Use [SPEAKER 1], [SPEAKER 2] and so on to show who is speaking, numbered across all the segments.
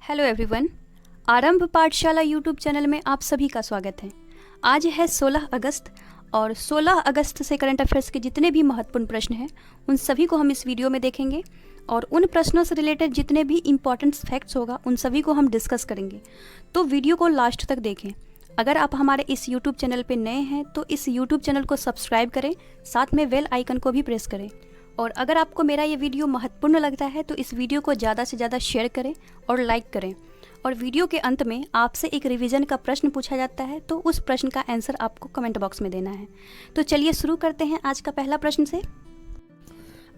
[SPEAKER 1] Hello everyone. आरंभ पाठशाला YouTube channel में आप सभी का स्वागत है। आज है 16 अगस्त और 16 अगस्त से करंट अफेयर्स के जितने भी महत्वपूर्ण प्रश्न हैं उन सभी को हम इस वीडियो में देखेंगे और उन प्रश्नों से रिलेटेड जितने भी इम्पॉर्टेंट फैक्ट्स होगा उन सभी को हम डिस्कस करेंगे। तो वीडियो को लास्ट तक देखें। अगर आप हमारे इस यूट्यूब चैनल पर नए हैं तो इस यूट्यूब चैनल को सब्सक्राइब करें, साथ में बेल आइकन को भी प्रेस करें। और अगर आपको मेरा ये वीडियो महत्वपूर्ण लगता है तो इस वीडियो को ज़्यादा से ज़्यादा शेयर करें और लाइक करें। और वीडियो के अंत में आपसे एक रिवीजन का प्रश्न पूछा जाता है तो उस प्रश्न का आंसर आपको कमेंट बॉक्स में देना है। तो चलिए शुरू करते हैं आज का पहला प्रश्न से।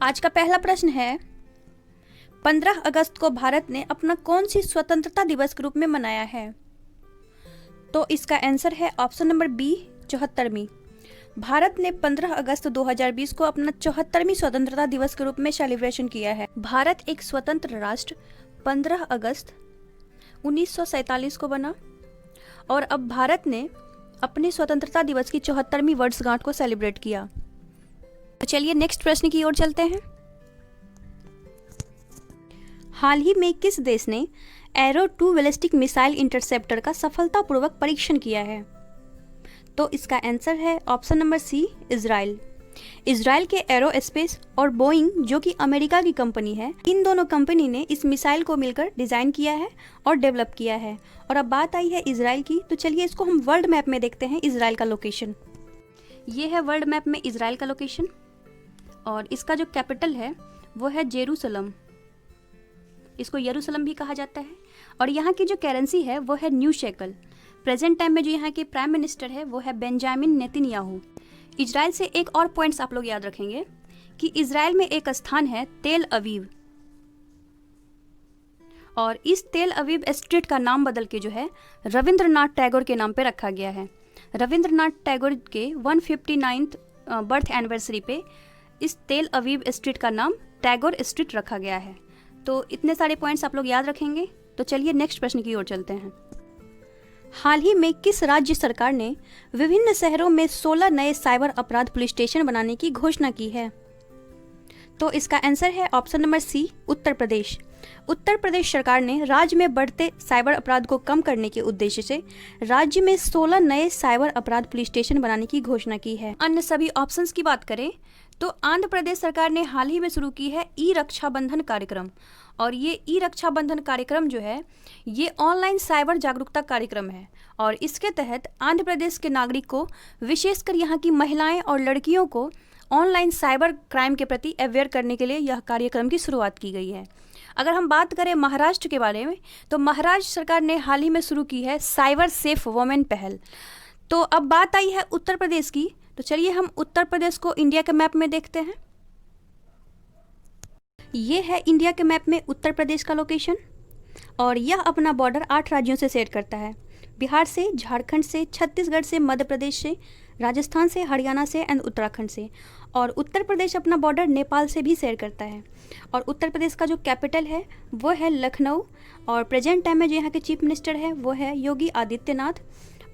[SPEAKER 1] आज का पहला प्रश्न है, 15 अगस्त को भारत ने अपना कौन सी स्वतंत्रता दिवस के रूप में मनाया है? तो इसका आंसर है ऑप्शन नंबर बी, 74वीं। भारत ने 15 अगस्त 2020 को अपना 74वीं स्वतंत्रता दिवस के रूप में सेलिब्रेशन किया है। भारत एक स्वतंत्र राष्ट्र 15 अगस्त 1947 को बना और अब भारत ने अपने स्वतंत्रता दिवस की 74वीं वर्षगांठ को सेलिब्रेट किया। तो चलिए नेक्स्ट प्रश्न की ओर चलते हैं। हाल ही में किस देश ने एरो 2 बैलिस्टिक मिसाइल इंटरसेप्टर का सफलतापूर्वक परीक्षण किया है? तो इसका आंसर है option number C, Israel. Israel के एरोस्पेस और बोइंग जो कि अमेरिका की कंपनी है, इन दोनों कंपनी ने इस मिसाइल को मिलकर डिज़ाइन किया है और डेवलप किया है। और अब बात आई है इजराइल की, तो चलिए इसको हम वर्ल्ड मैप में देखते हैं। इजराइल का लोकेशन ये है वर्ल्ड मैप में इजराइल का लोकेशन और इसका जो कैपिटल है वो है जेरूसलम। इसको यरूशलेम भी कहा जाता है। और यहाँ की जो करेंसी है वो है न्यू शेकल। प्रेजेंट टाइम में जो यहाँ के प्राइम मिनिस्टर है वो है बेंजामिन नेतन्याहू। इजराइल से एक और पॉइंट्स आप लोग याद रखेंगे कि इजराइल में एक स्थान है तेल अवीव और इस तेल अवीव स्ट्रीट का नाम बदल के जो है रविंद्रनाथ टैगोर के नाम पे रखा गया है। रविंद्रनाथ टैगोर के 159th बर्थ एनिवर्सरी पे इस तेल अवीव स्ट्रीट का नाम टैगोर स्ट्रीट रखा गया है। तो इतने सारे पॉइंट्स आप लोग याद रखेंगे। तो चलिए नेक्स्ट प्रश्न की ओर चलते हैं। हाल ही में किस राज्य सरकार ने विभिन्न शहरों में 16 नए साइबर अपराध पुलिस स्टेशन बनाने की घोषणा की है? तो इसका आंसर है ऑप्शन नंबर सी, उत्तर प्रदेश। उत्तर प्रदेश सरकार ने राज्य में बढ़ते साइबर अपराध को कम करने के उद्देश्य से राज्य में 16 नए साइबर अपराध पुलिस स्टेशन बनाने की घोषणा की है। अन्य सभी ऑप्शंस की बात करें तो आंध्र प्रदेश सरकार ने हाल ही में शुरू की है ई रक्षाबंधन कार्यक्रम। और ये ई रक्षाबंधन कार्यक्रम जो है ये ऑनलाइन साइबर जागरूकता कार्यक्रम है और इसके तहत आंध्र प्रदेश के नागरिक को, विशेषकर यहाँ की महिलाएं और लड़कियों को ऑनलाइन साइबर क्राइम के प्रति अवेयर करने के लिए यह कार्यक्रम की शुरुआत की गई है। अगर हम बात करें महाराष्ट्र के बारे में तो महाराष्ट्र सरकार ने हाल ही में शुरू की है साइबर सेफ वुमेन पहल। तो अब बात आई है उत्तर प्रदेश की, तो चलिए हम उत्तर प्रदेश को इंडिया के मैप में देखते हैं। ये है इंडिया के मैप में उत्तर प्रदेश का लोकेशन और यह अपना बॉर्डर 8 राज्यों से शेयर करता है। बिहार से, झारखंड से, छत्तीसगढ़ से, मध्य प्रदेश से, राजस्थान से, हरियाणा से एंड उत्तराखंड से। और उत्तर प्रदेश अपना बॉर्डर नेपाल से भी शेयर करता है। और उत्तर प्रदेश का जो कैपिटल है वो है लखनऊ और प्रेजेंट टाइम में जो यहाँ के चीफ मिनिस्टर है वो है योगी आदित्यनाथ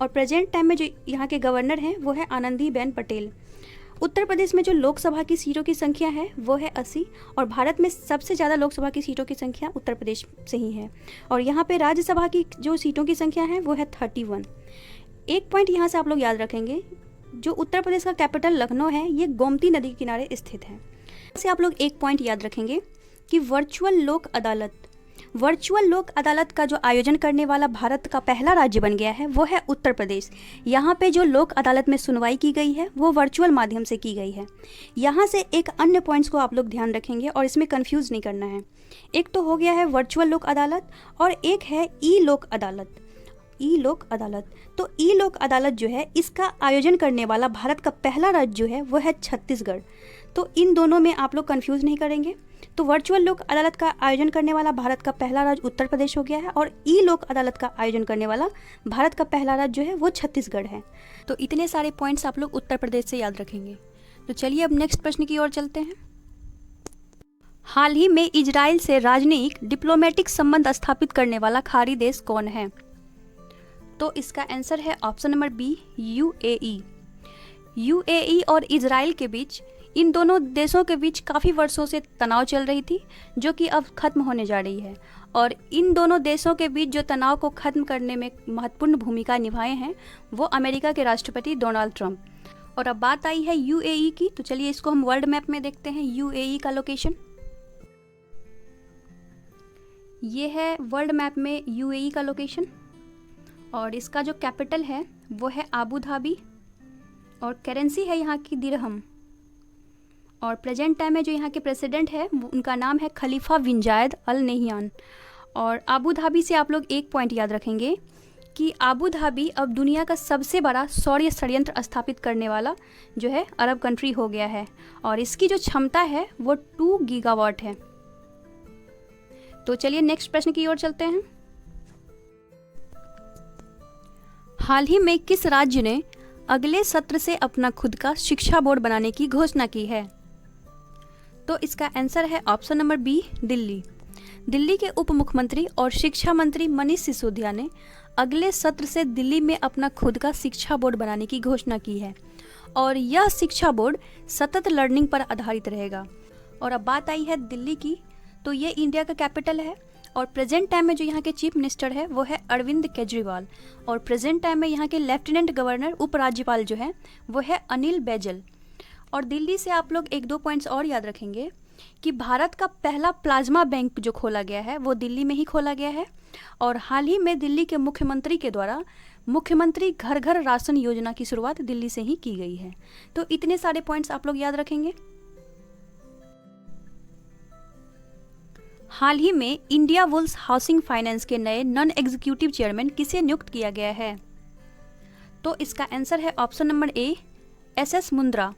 [SPEAKER 1] और प्रेजेंट टाइम में जो यहाँ के गवर्नर हैं वो है आनंदीबेन पटेल। उत्तर प्रदेश में जो लोकसभा की सीटों की संख्या है वो है 80 और भारत में सबसे ज़्यादा लोकसभा की सीटों की संख्या उत्तर प्रदेश से ही है। और यहाँ पे राज्यसभा की जो सीटों की संख्या है वो है 31। एक पॉइंट यहाँ से आप लोग याद रखेंगे, जो उत्तर प्रदेश का कैपिटल लखनऊ है ये गोमती नदी के किनारे स्थित है। इससे आप लोग एक पॉइंट याद रखेंगे कि वर्चुअल लोक अदालत का जो आयोजन करने वाला भारत का पहला राज्य बन गया है वो है उत्तर प्रदेश। यहाँ पे जो लोक अदालत में सुनवाई की गई है वो वर्चुअल माध्यम से की गई है। यहाँ से एक अन्य पॉइंट्स को आप लोग ध्यान रखेंगे और इसमें कंफ्यूज नहीं करना है। एक तो हो गया है वर्चुअल लोक अदालत और एक है ई लोक अदालत। तो ई लोक अदालत जो है इसका आयोजन करने वाला भारत का पहला राज्य जो है वो है छत्तीसगढ़। तो इन दोनों में आप लोग कंफ्यूज नहीं करेंगे। तो वर्चुअल लोक अदालत का आयोजन करने वाला भारत का पहला राज्य उत्तर प्रदेश हो गया है और ई लोक अदालत का आयोजन करने वाला भारत का पहला राज्य जो है वो छत्तीसगढ़ है। तो इतने सारे पॉइंट्स आप लोग उत्तर प्रदेश से याद रखेंगे। तो चलिए अब नेक्स्ट प्रश्न की ओर चलते हैं। हाल ही में इजराइल से राजनयिक डिप्लोमेटिक संबंध स्थापित करने वाला खाड़ी देश कौन है? तो इसका आंसर है option number B, UAE. UAE और इजराइल के बीच इन दोनों देशों के बीच काफ़ी वर्षों से तनाव चल रही थी, जो कि अब खत्म होने जा रही है। और इन दोनों देशों के बीच जो तनाव को खत्म करने में महत्वपूर्ण भूमिका निभाए हैं वो अमेरिका के राष्ट्रपति डोनाल्ड ट्रंप। और अब बात आई है यूएई की, तो चलिए इसको हम वर्ल्ड मैप में देखते हैं। यूएई का लोकेशन ये है वर्ल्ड मैप में यूएई का लोकेशन, और इसका जो कैपिटल है वो है आबू धाबी, और करेंसी है यहाँ की दिरहम। और प्रेजेंट टाइम में जो यहाँ के प्रेसिडेंट है उनका नाम है खलीफा बिन जायद अल नहियान। और आबू धाबी से आप लोग एक पॉइंट याद रखेंगे कि आबू धाबी अब दुनिया का सबसे बड़ा सौर संयंत्र स्थापित करने वाला जो है अरब कंट्री हो गया है, और इसकी जो क्षमता है वो 2 गीगावाट है। तो चलिए नेक्स्ट प्रश्न की ओर चलते हैं। हाल ही में किस राज्य ने अगले सत्र से अपना खुद का शिक्षा बोर्ड बनाने की घोषणा की है? तो इसका आंसर है option number B, Delhi. Delhi के उप मुख्यमंत्री और शिक्षा मंत्री मनीष सिसोदिया ने अगले सत्र से दिल्ली में अपना खुद का शिक्षा बोर्ड बनाने की घोषणा की है, और यह शिक्षा बोर्ड सतत लर्निंग पर आधारित रहेगा। और अब बात आई है दिल्ली की, तो ये इंडिया का कैपिटल है, और प्रेजेंट टाइम में जो यहाँ के चीफ मिनिस्टर है वो है अरविंद केजरीवाल, और प्रेजेंट टाइम में यहाँ के लेफ्टिनेंट गवर्नर उपराज्यपाल जो है वो है अनिल बैजल। और दिल्ली से आप लोग 1-2 पॉइंट्स और याद रखेंगे कि भारत का पहला प्लाज्मा बैंक जो खोला गया है वो दिल्ली में ही खोला गया है, और हाल ही में दिल्ली के मुख्यमंत्री के द्वारा मुख्यमंत्री घर घर राशन योजना की शुरुआत दिल्ली से ही की गई है। तो इतने सारे पॉइंट्स आप लोग याद रखेंगे। हाल ही में इंडिया वुल्स हाउसिंग फाइनेंस के नए नॉन एग्जीक्यूटिव चेयरमैन किसे नियुक्त किया गया है? तो इसका आंसर है option number A, SS Mundra.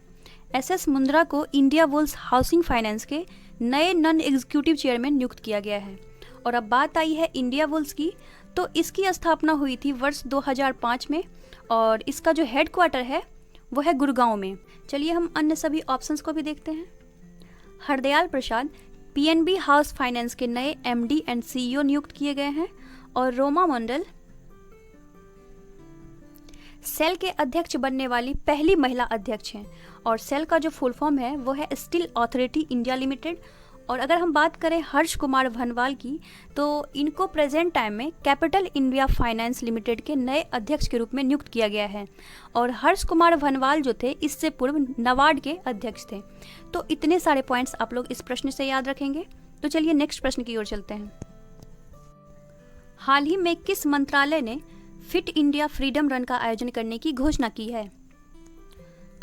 [SPEAKER 1] SS Mundra को इंडिया वुल्स हाउसिंग फाइनेंस के नए नॉन एग्जीक्यूटिव चेयरमैन नियुक्त किया गया है। और अब बात आई है इंडिया वुल्स की, तो इसकी स्थापना हुई थी वर्ष 2005 में, और इसका जो हेडक्वार्टर है वो है गुड़गांव में। चलिए हम अन्य सभी ऑप्शंस को भी देखते हैं। हरदयाल प्रसाद पीएनबी हाउस फाइनेंस के नए एमडी एंड सीईओ नियुक्त किए गए हैं, और रोमा मंडल सेल के अध्यक्ष बनने वाली पहली महिला अध्यक्ष हैं, और सेल का जो फुल फॉर्म है वो है स्टील अथॉरिटी इंडिया लिमिटेड। और अगर हम बात करें हर्ष कुमार भनवाल की, तो इनको प्रेजेंट टाइम में कैपिटल इंडिया फाइनेंस लिमिटेड के नए अध्यक्ष के रूप में नियुक्त किया गया है, और हर्ष कुमार भनवाल जो थे इससे पूर्व नाबार्ड के अध्यक्ष थे। तो इतने सारे पॉइंट्स आप लोग इस प्रश्न से याद रखेंगे। तो चलिए नेक्स्ट प्रश्न की ओर चलते हैं। हाल ही में किस मंत्रालय ने फिट इंडिया फ्रीडम रन का आयोजन करने की घोषणा की है?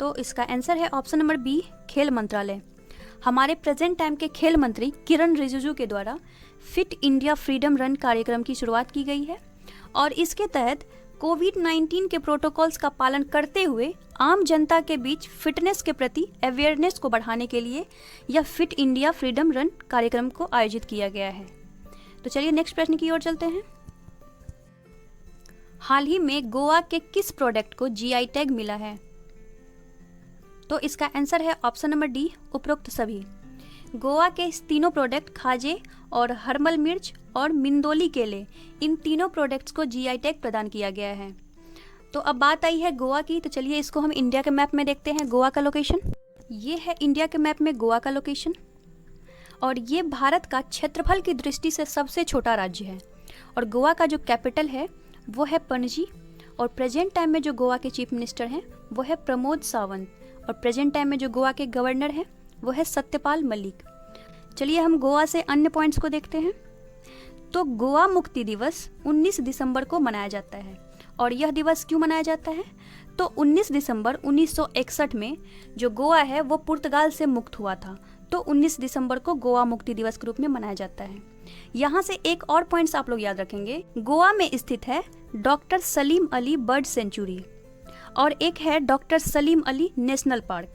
[SPEAKER 1] तो इसका आंसर है ऑप्शन नंबर बी, खेल मंत्रालय। हमारे प्रेजेंट टाइम के खेल मंत्री किरण रिजिजू के द्वारा फिट इंडिया फ्रीडम रन कार्यक्रम की शुरुआत की गई है, और इसके तहत कोविड-19 के प्रोटोकॉल्स का पालन करते हुए आम जनता के बीच फिटनेस के प्रति अवेयरनेस को बढ़ाने के लिए यह फिट इंडिया फ्रीडम रन कार्यक्रम को आयोजित किया गया है। तो चलिए नेक्स्ट प्रश्न की ओर चलते हैं। हाल ही में गोवा के किस प्रोडक्ट को जीआई टैग मिला है? तो इसका आंसर है ऑप्शन नंबर डी, उपरोक्त सभी। गोवा के इस तीनों प्रोडक्ट खाजे और हरमल मिर्च और मिंदोली केले, इन तीनों प्रोडक्ट्स को जीआई टैग प्रदान किया गया है। तो अब बात आई है गोवा की, तो चलिए इसको हम इंडिया के मैप में देखते हैं। गोवा का लोकेशन ये है इंडिया के मैप में गोवा का लोकेशन, और ये भारत का क्षेत्रफल की दृष्टि से सबसे छोटा राज्य है। और गोवा का जो कैपिटल है वो है पणजी, और प्रेजेंट टाइम में जो गोवा के चीफ मिनिस्टर हैं वो है प्रमोद सावंत, और प्रेजेंट टाइम में जो गोवा के गवर्नर हैं वो है सत्यपाल मलिक। चलिए हम गोवा से अन्य पॉइंट्स को देखते हैं। तो गोवा मुक्ति दिवस 19 दिसंबर को मनाया जाता है, और यह दिवस क्यों मनाया जाता है? तो 19 दिसंबर 1961 में जो गोवा है वो पुर्तगाल से मुक्त हुआ था, तो 19 दिसंबर को गोवा मुक्ति दिवस के रूप में मनाया जाता है। यहाँ से एक और पॉइंट्स आप लोग याद रखेंगे। गोवा में स्थित है doctor Salim Ali bird sanctuary, और एक है doctor Salim Ali national park.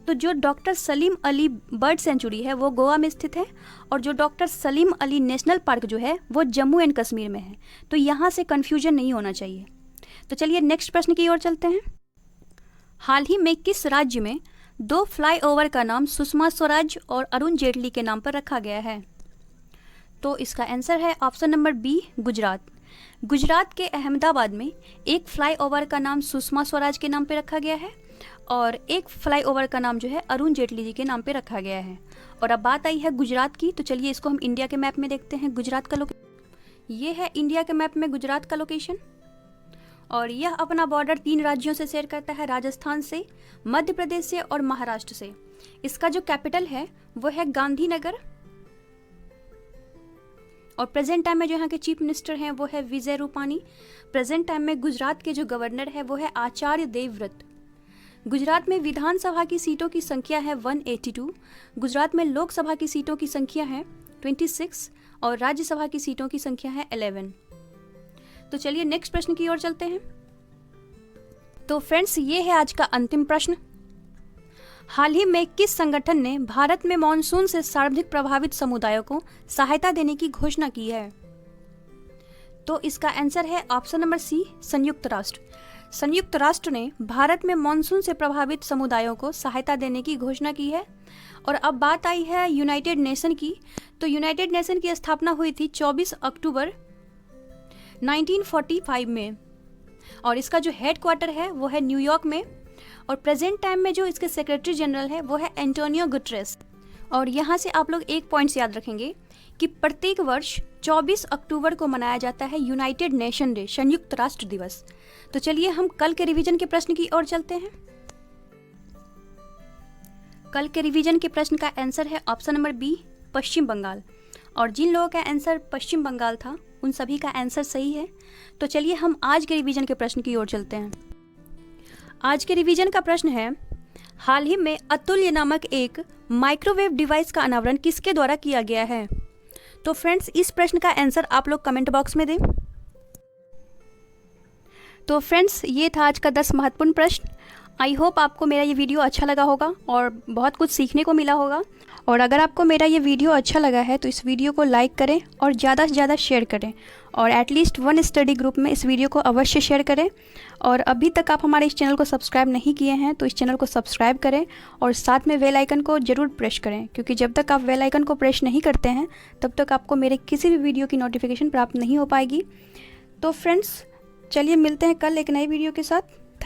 [SPEAKER 1] तो जो doctor Salim Ali bird sanctuary है वो गोवा में स्थित है, और जो doctor Salim Ali national park जो है वो जम्मू एंड कश्मीर में है। तो यहाँ से कन्फ्यूजन नहीं होना चाहिए। तो चलिए नेक्स्ट प्रश्न की ओर चलते हैं। हाल ही में किस राज्य में 2 फ्लाईओवर का नाम सुषमा स्वराज और अरुण जेटली के नाम पर रखा गया है? तो इसका आंसर है option number B, Gujarat. Gujarat के अहमदाबाद में एक फ्लाईओवर का नाम सुषमा स्वराज के नाम पर रखा गया है, और एक फ्लाईओवर का नाम जो है अरुण जेटली जी के नाम पे रखा गया है। और अब बात आई है गुजरात की, तो चलिए इसको हम इंडिया के मैप में देखते हैं। गुजरात का ये है इंडिया के मैप में गुजरात का लोकेशन, और यह अपना बॉर्डर 3 राज्यों से शेयर करता है, राजस्थान से, मध्य प्रदेश से और महाराष्ट्र से। इसका जो कैपिटल है वो है गांधीनगर, और प्रेजेंट टाइम में जो यहाँ के चीफ मिनिस्टर हैं वो है विजय रूपानी। प्रेजेंट टाइम में गुजरात के जो गवर्नर है वो है आचार्य देवव्रत। गुजरात में विधानसभा की सीटों की संख्या है 182। गुजरात में लोकसभा की सीटों की संख्या है 26 और राज्यसभा की सीटों की संख्या है 11। तो चलिए नेक्स्ट प्रश्न की ओर चलते हैं। तो फ्रेंड्स, ये है आज का अंतिम प्रश्न। हाल ही में किस संगठन ने भारत में मॉनसून से सर्वाधिक प्रभावित समुदायों को सहायता देने की घोषणा की है? तो इसका आंसर है ऑप्शन नंबर सी, संयुक्त राष्ट्र। संयुक्त राष्ट्र ने भारत में मॉनसून से प्रभावित समुदायों को सहायता देने की घोषणा की है। और अब बात आई है यूनाइटेड नेशन की। तो यूनाइटेड नेशन की स्थापना हुई थी 24 अक्टूबर 1945 में, और इसका जो हेडक्वार्टर है वो है न्यूयॉर्क में। और प्रेजेंट टाइम में जो इसके सेक्रेटरी जनरल है वो है एंटोनियो गुटेरेस। और यहाँ से आप लोग एक पॉइंट्स याद रखेंगे कि प्रत्येक वर्ष 24 अक्टूबर को मनाया जाता है यूनाइटेड नेशन डे, संयुक्त राष्ट्र दिवस। तो चलिए हम कल के रिवीजन के प्रश्न की ओर चलते हैं। कल के रिवीजन के प्रश्न का आंसर है ऑप्शन नंबर बी, पश्चिम बंगाल। और जिन लोगों का आंसर पश्चिम बंगाल था उन सभी का आंसर सही है। तो चलिए हम आज के रिवीजन के प्रश्न की ओर चलते हैं। आज के रिवीजन का प्रश्न है, हाल ही में अतुल्य नामक एक माइक्रोवेव डिवाइस का अनावरण किसके द्वारा किया गया है? तो फ्रेंड्स, इस प्रश्न का आंसर आप लोग कमेंट बॉक्स में दें। तो फ्रेंड्स, ये था आज का 10 महत्वपूर्ण प्रश्न। आई होप आपको मेरा ये वीडियो अच्छा लगा होगा और बहुत कुछ सीखने को मिला होगा। और अगर आपको मेरा ये वीडियो अच्छा लगा है तो इस वीडियो को लाइक करें और ज़्यादा से ज़्यादा शेयर करें, और एटलीस्ट 1 स्टडी ग्रुप में इस वीडियो को अवश्य शेयर करें। और अभी तक आप हमारे इस चैनल को सब्सक्राइब नहीं किए हैं तो इस चैनल को सब्सक्राइब करें और साथ में बेल आइकन को ज़रूर प्रेस करें, क्योंकि जब तक आप बेल आइकन को प्रेस नहीं करते हैं तब तक आपको मेरे किसी भी वीडियो की नोटिफिकेशन प्राप्त नहीं हो पाएगी। तो फ्रेंड्स, चलिए मिलते हैं कल एक नई वीडियो के साथ।